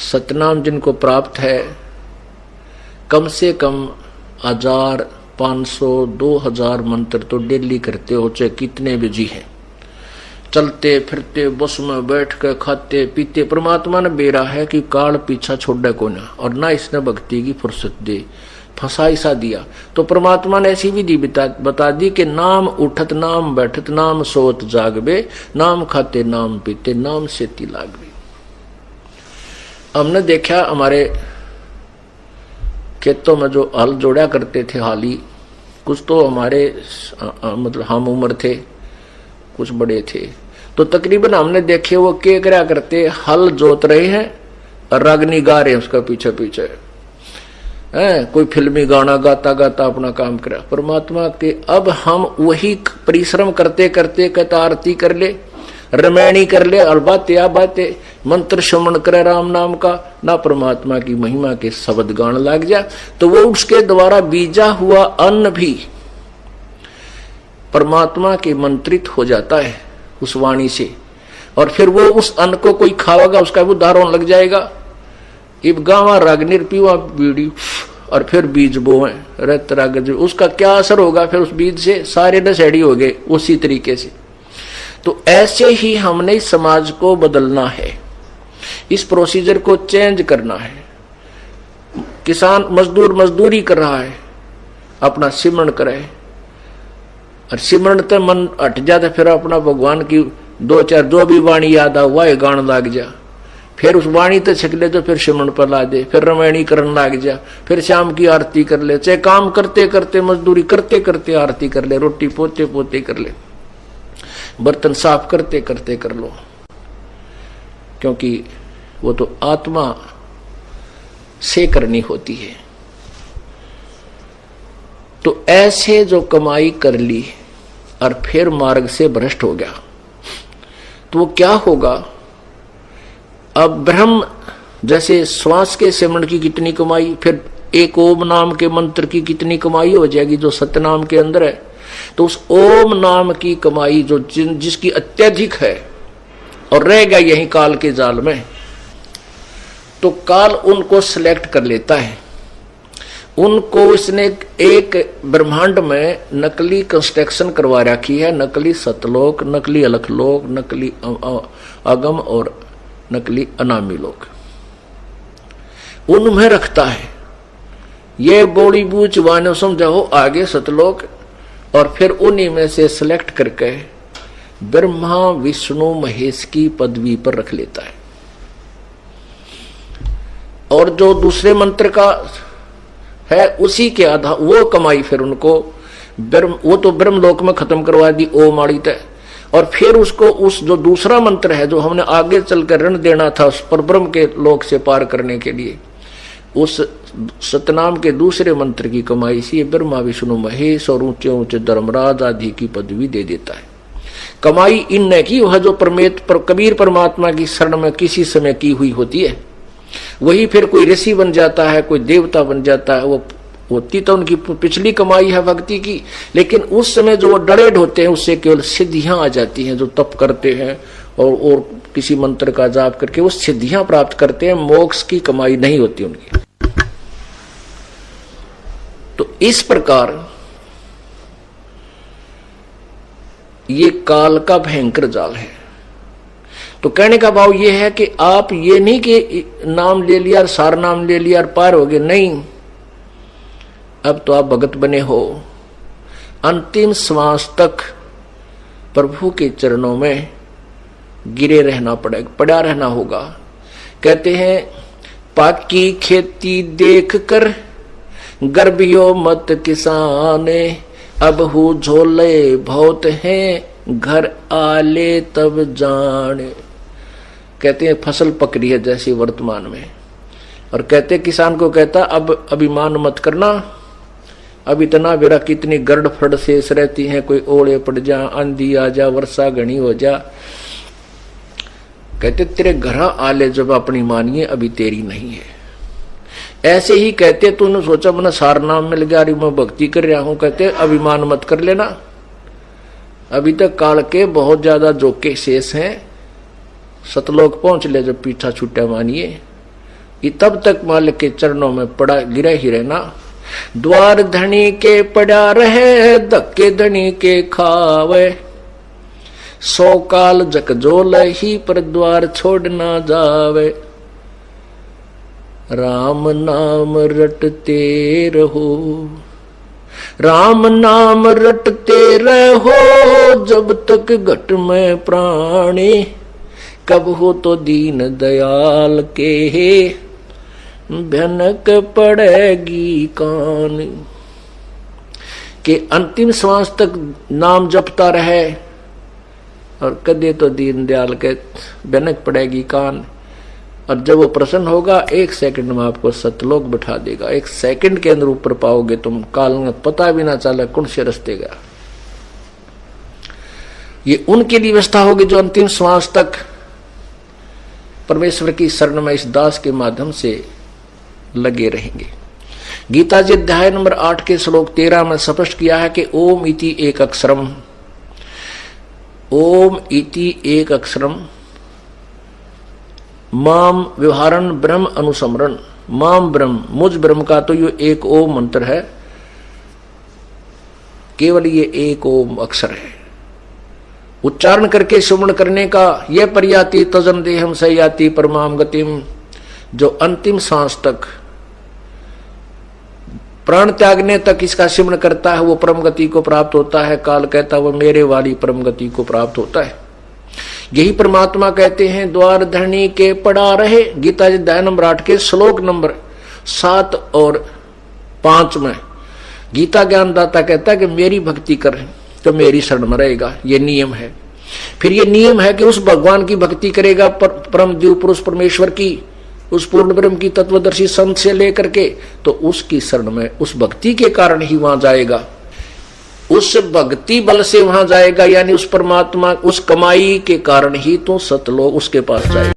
सतनाम जिनको प्राप्त है, कम से कम 1000, 500, 2000 मंत्र तो डेली करते हो, चाहे कितने भी जी हैं। चलते फिरते बस में बैठ के खाते पीते, परमात्मा ने बेरा है कि काल पीछा छोड़े को ना, और ना इसने भक्ति की फुर्सत दे, फंसा सा दिया। तो परमात्मा ने ऐसी विधि बता दी कि नाम उठत नाम बैठत नाम सोत जागबे, नाम खाते नाम पीते नाम सेती लागबे। हमने देखा हमारे खेतों में जो हल जोड़ा करते थे हाली, कुछ तो हमारे मतलब हम उम्र थे, कुछ बड़े थे, तो तकरीबन हमने देखे वो क्या क्या करते, हल जोत रहे हैं और रागनी गा रहे हैं उसका पीछे पीछे, कोई फिल्मी गाना गाता गाता अपना काम करा। परमात्मा के अब हम वही परिश्रम करते करते कहता आरती कर ले, रमैणी कर ले, और बातें मंत्र श्रवण करे राम नाम का, ना परमात्मा की महिमा के शब्द गान लग जा, तो वो उसके द्वारा बीजा हुआ अन्न भी परमात्मा के मंत्रित हो जाता है उस वाणी से, और फिर वो उस अन्न को कोई खावेगा उसका भी उदाहरण लग जाएगा। इब गावा रागनिर पीवा बीड़ी, और फिर बीज बोए रत राग, उसका क्या असर होगा फिर उस बीज से, सारे नशेड़ी हो गए उसी तरीके से। तो ऐसे ही हमने इस समाज को बदलना है, इस प्रोसीजर को चेंज करना है। किसान मजदूर मजदूरी कर रहा है, अपना सिमरण करे, और सिमरण तो मन हट जाता, फिर अपना भगवान की 2-4 जो भी वाणी याद आ वह गान लाग जा, फिर उस वाणी तो छिक ले, तो फिर सिमरण पर ला दे, फिर रमैणी करने लाग जा, फिर शाम की आरती कर ले, चाहे काम करते करते मजदूरी करते करते आरती कर ले, रोटी पोते पोते कर ले, बर्तन साफ करते करते कर लो, क्योंकि वो तो आत्मा से करनी होती है। तो ऐसे जो कमाई कर ली और फिर मार्ग से भ्रष्ट हो गया, तो वो क्या होगा? अब ब्रह्म जैसे श्वास के सिमरण की कितनी कमाई, फिर एक ओम नाम के मंत्र की कितनी कमाई हो जाएगी जो सतनाम के अंदर है। तो उस ओम नाम की कमाई जो जिसकी अत्यधिक है और रह गया यहीं काल के जाल में, तो काल उनको सिलेक्ट कर लेता है। उनको इसने एक ब्रह्मांड में नकली कंस्ट्रक्शन करवा रखी है, नकली सतलोक, नकली अलखलोक, नकली अगम और नकली अनामी लोक उनमें रखता है। ये बोली बूझ वानो समझाओ आगे सतलोक, और फिर उन्हीं में से सिलेक्ट करके ब्रह्मा विष्णु महेश की पदवी पर रख लेता है। और जो दूसरे मंत्र का है उसी के आधार वो कमाई फिर उनको वो तो ब्रह्मलोक में खत्म करवा दी ओम आड़ी तय, और फिर उसको उस जो दूसरा मंत्र है जो हमने आगे चलकर ऋण देना था उस पर ब्रह्म के लोक से पार करने के लिए, उस सतनाम के दूसरे मंत्र की कमाई से ब्रह्मा विष्णु महेश और ऊंचे ऊंचे धर्मराज आदि की पदवी दे देता है। कमाई इन की वह जो कबीर परमात्मा की शरण में किसी समय की हुई होती है, वही फिर कोई ऋषि बन जाता है, कोई देवता बन जाता है, वो होती तो उनकी पिछली कमाई है भक्ति की, लेकिन उस समय जो वो डरेड होते हैं उससे केवल सिद्धियां आ जाती हैं। जो तप करते हैं और किसी मंत्र का जाप करके वो सिद्धियां प्राप्त करते हैं, मोक्ष की कमाई नहीं होती उनकी। तो इस प्रकार ये काल का भयंकर जाल है। तो कहने का भाव ये है कि आप ये नहीं कि नाम ले लिया, सार नाम ले लिया और पार हो गए, नहीं। अब तो आप भगत बने हो, अंतिम श्वास तक प्रभु के चरणों में गिरे रहना पड़ेगा, पड़ा रहना होगा। कहते हैं पाकी खेती देख कर गर्भियो मत किसाने, अब हु झोले बहुत हैं घर आले तब जाने। कहते हैं फसल पक रही है जैसे वर्तमान में, और कहते किसान को कहता अब अभिमान मत करना, अब इतना बेरा कितनी गर्द फड़ शेष रहती हैं, कोई ओले पड़ जा, आंधी आ जा, वर्षा घनी हो जा। कहते तेरे घर आले जब अपनी मानिए अभी तेरी नहीं है। ऐसे ही कहते तूने सोचा मैंने सार नाम मिल गया, मैं भक्ति कर रहा हूं, कहते अभिमान मत कर लेना, अभी तक काल के बहुत ज्यादा जोके शेष हैं, सतलोक पहुंच ले जब पीछा छूटा मानिए। ये तब तक मालिक के चरणों में पड़ा गिरा ही रहना। द्वार धनी के पड़ा रहे, धक्के धनी के खावे, 100 काल जकजोल ही पर द्वार छोड़ ना जावे। राम नाम रटते रहो, राम नाम रटते रहो, जब तक घट में प्राणी, कब हो तो दीन दयाल के भनक पड़ेगी कान। के अंतिम श्वास तक नाम जपता रहे और कदे तो दीन दयाल के भनक पड़ेगी कान। और जब वो प्रसन्न होगा 1 सेकंड में आपको सतलोक बैठा देगा। 1 सेकंड के अंदर ऊपर पाओगे तुम, काल में पता भी ना चले कौन से रास्ते गया। ये उनके लिए व्यवस्था होगी जो अंतिम श्वास तक परमेश्वर की शरण में इस दास के माध्यम से लगे रहेंगे। गीता जी अध्याय नंबर 8 के श्लोक 13 में स्पष्ट किया है कि ओम इति एक अक्षरम, ओम इति एक अक्षरम, माम व्यवहारन ब्रह्म अनुसमरण। माम ब्रह्म, मुझ ब्रह्म का तो ये एक ओम मंत्र है, केवल ये एक ओम अक्षर है। उच्चारण करके सुमरण करने का यह पर्याति तजन देहम सयाति परमाम गतिम, जो अंतिम सांस तक प्राण त्यागने तक इसका सिमरण करता है वो परम गति को प्राप्त होता है। काल कहता वो मेरे वाली परम गति को प्राप्त होता है। यही परमात्मा कहते हैं द्वार धरणी के पड़ा रहे। गीता जी अध्याय नंबर 8 के श्लोक नंबर 7 और 5 में गीता ज्ञानदाता कहता है कि मेरी भक्ति कर तो मेरी शरण में रहेगा। ये नियम है। फिर ये नियम है कि उस भगवान की भक्ति करेगा, परम दिव्य पुरुष परमेश्वर की, उस पूर्ण ब्रह्म की तत्वदर्शी संत से लेकर के, तो उसकी शरण में उस भक्ति के कारण ही वहां जाएगा। उस भक्ति बल से वहां जाएगा, यानी उस परमात्मा उस कमाई के कारण ही तो सतलोक उसके पास जाएगा।